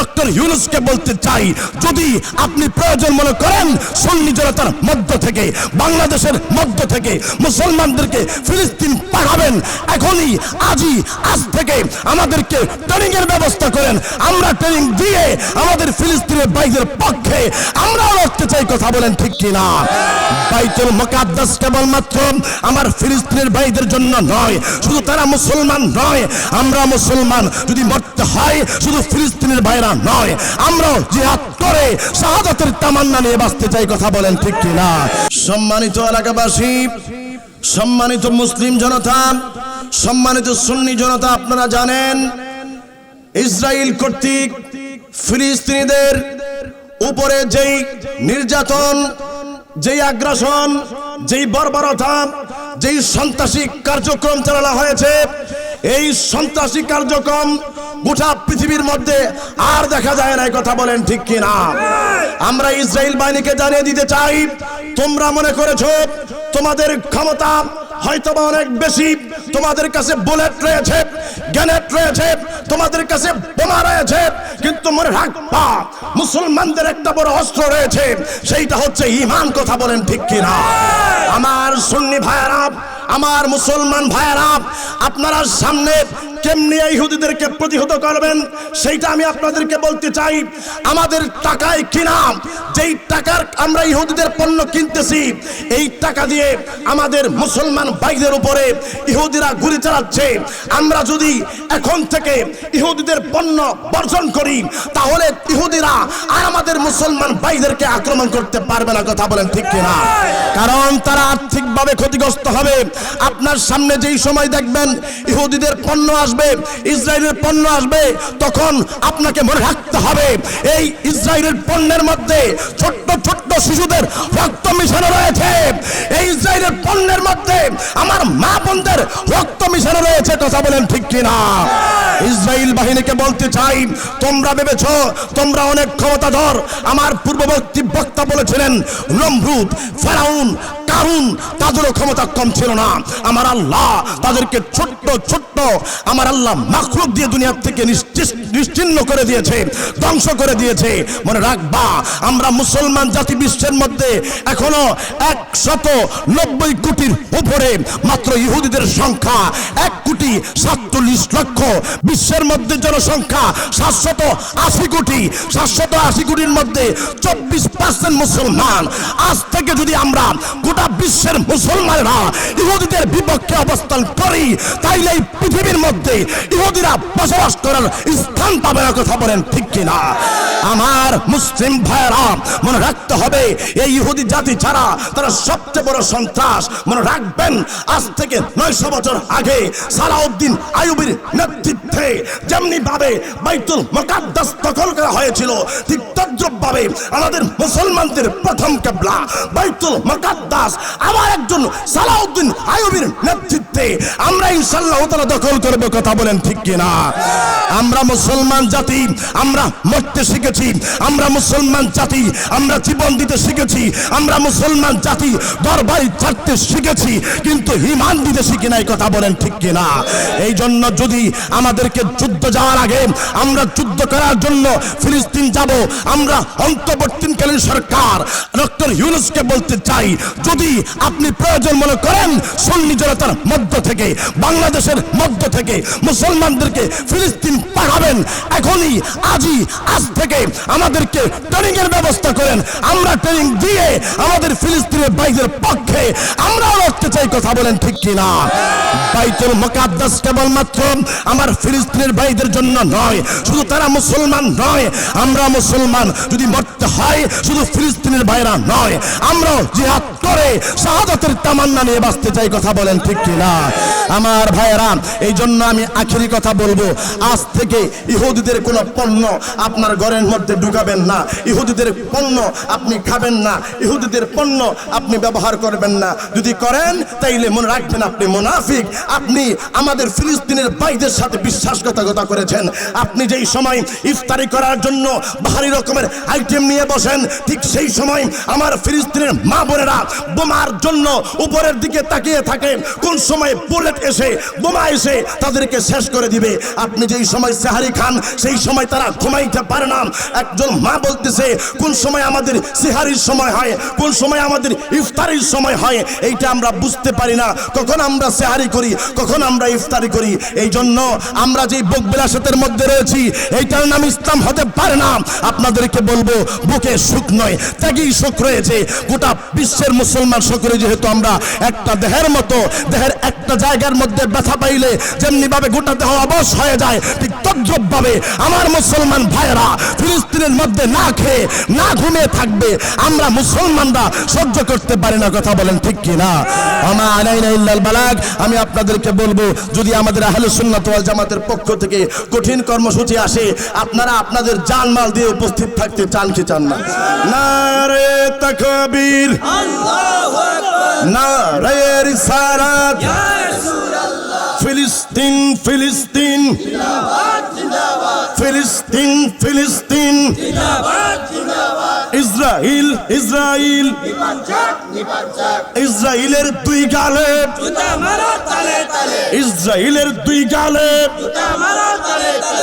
Doctor ইউনূসকে বলতে চাই, যদি আপনি প্রয়োজন মনে করেন সুন্নি জনতার মধ্য থেকে, বাংলাদেশের মধ্য থেকে মুসলমানদেরকে ফিলিস্তিন পাঠাবেন, এখনই আজ থেকে আমাদেরকে ট্রেনিং এর ব্যবস্থা করেন। আমরা ট্রেনিং দিয়ে আমাদের ফিলিস্তিনের ভাইদের পক্ষে আমরাও লড়তে চাই। কথা বলেন ঠিক কিনা? বাইতুল মুকাদ্দাস কেবলমাত্র আমার ফিলিস্তিনের ভাইদের জন্য নয়, শুধু তারা মুসলমান নয়, আমরা মুসলমান। যদি মরতে হয় শুধু ফিলিস্তিনের ভাইরা নয়, আমরাও জিহাদ করে শাহাদাতের তামান্না নিয়ে বাঁচতে চাই। কথা বলেন ঠিক কিনা? সম্মানিত এলাকাবাসী, সম্মানিত মুসলিম জনতা, সম্মানিত সুন্নি জনতা, আপনারা জানেন ইসরায়েল কর্তৃক ফিলিস্তিনিদের উপরে যেই নির্যাতন, যেই আগ্রাসন, যেই বর্বরতা, যেই সন্ত্রাসী কার্যক্রম চালানো হয়েছে, এই সন্ত্রাসী কার্যক্রম গোটা পৃথিবীর মধ্যে আর দেখা যায় না। কথা বলেন ঠিক কিনা? আমরা ইসরায়েল বাহিনীকে জানিয়ে দিতে চাই, তোমরা মনে করেছো তোমাদের ক্ষমতা হয়তোবা অনেক বেশি, তোমাদের কাছে বুলেট রয়েছে, গ্রেনেড রয়েছে, তোমাদের কাছে বোমা রয়েছে, কিন্তু মনে রাখবা মুসলমানদের একটা বড় অস্ত্র রয়েছে, সেইটা হচ্ছে ঈমান। কথা বলেন ঠিক কিনা? আমার সুন্নি ভাইয়েরা, আমার মুসলমান ভাইয়েরা, আপনারা সামনে কেমনি ইহুদিদেরকে প্রতিহত করবেন সেইটা আমি আপনাদেরকে বলতে চাই। আমাদের টাকায় কিনা, যেই টাকার আমরা ইহুদিদের পণ্য কিনতেছি, এই টাকা দিয়ে আমাদের মুসলমান ভাইদের উপরে ইহুদিরা গুলি চালাচ্ছে। আমরা যদি এখন থেকে ইহুদিদের পণ্য বর্জন করি, তাহলে ইহুদিরা আর আমাদের মুসলমান ভাইদেরকে আক্রমণ করতে পারবে না। কথা বলেন ঠিক কিনা? কারণ তারা আর্থিকভাবে ক্ষতিগ্রস্ত হবে। আপনার সামনে যেই সময় দেখবেন ইহুদিদের পণ্য আসবে, ইসরায়েলের পণ্য আসবে, তখন আপনাকে মনে রাখতে হবে এই ইসরায়েলের পণ্যের মধ্যে ছোট্ট ছোট্ট শিশুদের রক্ত মিশানো রয়েছে। এই ইসরায়েলের পণ্যের মধ্যে আমার মা বোনদের রক্ত মিশানো রয়েছে। কথা বলেন ঠিক কিনা? ইসরায়েল বাহিনীকে বলতে চাই, তোমরা ভেবেছো তোমরা অনেক ক্ষমতাধর। আমার পূর্ববর্তী বক্তা বলেছিলেন নমরুদ, ফেরাউন, কারুন, তাদেরও ক্ষমতা কম ছিল না। আমার আল্লাহ তাদেরকে ছোট্ট ছোট্ট আমার আল্লাহ মাখলুক দিয়ে দুনিয়া থেকে নিশ্চিহ্ন করে দিয়েছে, ধ্বংস করে দিয়েছে। মনে রাখবা, আমরা মুসলমান জাতি বিশ্বের মধ্যে এখনো 190 কোটির উপরে, মাত্র ইহুদিদের সংখ্যা 1,47,00,000। বিশ্বের মধ্যে জনসংখ্যা 780 কোটি। 780 কোটির মধ্যে 24% মুসলমান। আজ থেকে যদি আমরা গোটা বিশ্বের মুসলমানরা ইহুদিদের বিপক্ষে অবস্থান করি, তাইলে এই পৃথিবীর মধ্যে ইহুদিরা বসবাস করার স্থান পাবে না। কথা বলেন ঠিক কিনা? আমার মুসলিম ভাইয়েরা, মনে রাখতে হবে এই ইহুদি জাতি ছাড়া তারা সবচেয়ে বড় সন্ত্রাস। মনে রাখবেন, আজ থেকে 900 বছর আগে সালাউদ্দিন আইয়ুবীর নেতৃত্বে যেমনি ভাবে বাইতুল মুকাদ্দাস দখল করা হয়েছিল, ঠিক তদ্রুপভাবে আমাদের মুসলমানদের প্রথম কিবলা বাইতুল মুকাদ্দাস আমার একজন সালাউদ্দিন আইয়ুবীর নেতৃত্বে আমরা ইনশাআল্লাহ তাআলা দখল করব। কথা বলেন ঠিক কিনা? আমরা মুসলমান জাতি, আমরা মরতে শিখেছি, আমরা মুসলমান জাতি, আমরা জীবন দিতে শিখেছি, আমরা মুসলমান জাতি দরবারি ছাড়তে শিখেছি, কিন্তু ঈমান দিতে শিখি নাই। কথা বলেন ঠিক কিনা? এই জন্য যদি আমাদেরকে যুদ্ধ যাওয়ার আগে আমরা যুদ্ধ করার জন্য ফিলিস্তিন যাব, আমরা অন্তর্বর্তীকালীন সরকার ডক্টর ইউনূসকে বলতে চাই, যদি আপনি প্রয়োজন মনে করেন সুন্নি জনতার মধ্য থেকে, বাংলাদেশের মধ্য থেকে মুসলমানদেরকে ফিলিস্তিন পাঠাবেন, এখনই আজ থেকে আমাদেরকে ট্রেনিং এর ব্যবস্থা করেন। আমরা ট্রেনিং দিয়ে আমাদের ফিলিস্তিনের ভাইদের পক্ষে আমরাও লড়তে চাই। কথা বলেন ঠিক কিনা? বাইতুল মুকাদ্দাস কেবলমাত্র আমার ফিলিস্তিনের ভাইদের জন্য নয়, শুধু তারা মুসলমান নয়, আমরা মুসলমান। যদি মরতে হয় শুধু ফিলিস্তিনের ভাইরা নয়, আমরাও জিহাদ করে শাহাদাতের তামান্না নিয়ে বাঁচতে চাই। কথা বলেন ঠিক কিনা? আমার ভাইয়েরা, এই জন্য আমি আখেরি কথা বলবো, আজ থেকে ইহুদিদের কোনো পণ্য আপনার ঘরে মধ্যে ঢুকাবেন না, ইহুদিদের পণ্য আপনি খাবেন না, ইহুদিদের পণ্য আপনি ব্যবহার করবেন না। যদি করেন তাইলে মনে রাখবেন আপনি মুনাফিক। আপনি আমাদের ফিলিস্তিনের ভাইদের সাথে বিশ্বাসঘাতকতা করেছেন। আপনি যেই সময় ইফতারি করার জন্য ভারী রকমের আইটেম নিয়ে বসেন, ঠিক সেই সময় আমার ফিলিস্তিনের মা বোনেরা বোমার জন্য উপরের দিকে তাকিয়ে থাকে, কোন সময় বুলেট এসে বোমা এসে তাদেরকে শেষ করে দিবে। আপনি যেই সময় সেহারি খান সেই সময় তারা ঘুমাইতে পারে না। একজন মা বলতেছে কোন সময় আমাদের সেহারির সময় হয়, কোন সময় আমাদের ইফতারির সময় হয়, এইটা আমরা বুঝতে পারি না। কখন আমরা সেহারি করি, কখন আমরা ইফতারি করি। এই জন্য আমরা যে ভোগবিলাসের মধ্যে রয়েছি, এইটার নাম ইসলাম হতে পারে না। আপনাদেরকে বলবো, বুকে সুখ নয়, ত্যাগী সুখ রয়েছে। গোটা বিশ্বের মুসলমান সকলে যেহেতু আমরা একটা দেহের মতো, দেহের একটা জায়গার মধ্যে ব্যথা পাইলে যেমনি ভাবে গোটা দেহ অবশ হয়ে যায়, ঠিক তদ্রুপ ভাবে আমার মুসলমান ভাইয়েরা ফিলিস্তিনের মধ্যে না খেয়ে না ঘুমিয়ে থাকবে, আমরা মুসলমানরা সহ্য করতে পারি না। কথা বলেন ঠিক কি না? আমা আলাইনা ইল্লাল বালাগ। আমি আপনাদেরকে বলবো, যদি আমাদের আহলে সুন্নাত ওয়াল জামাতের পক্ষ থেকে কঠিন কর্মসূচি আসে, আপনারা আপনাদের জানমাল দিয়ে উপস্থিত থাকতে চান কি চান না? নারে তাকবীর, আল্লাহু আকবার, নারে রিসালাত, ইয়া রাসূলুল্লাহ। ফিলিস্তিন ফিলিস্তিন জিন্দাবাদ জিন্দাবাদ, ফিলিস্তিন ফিলিস্তিন জিন্দাবাদ জিন্দাবাদ, ইসরাইল ইসরাইল নিপাঞ্জাক নিপাঞ্জাক, ইসরাইলের দুই গালে জুতা মারো তালে তালে, ইসরাইলের দুই গালে জুতা মারো তালে তালে।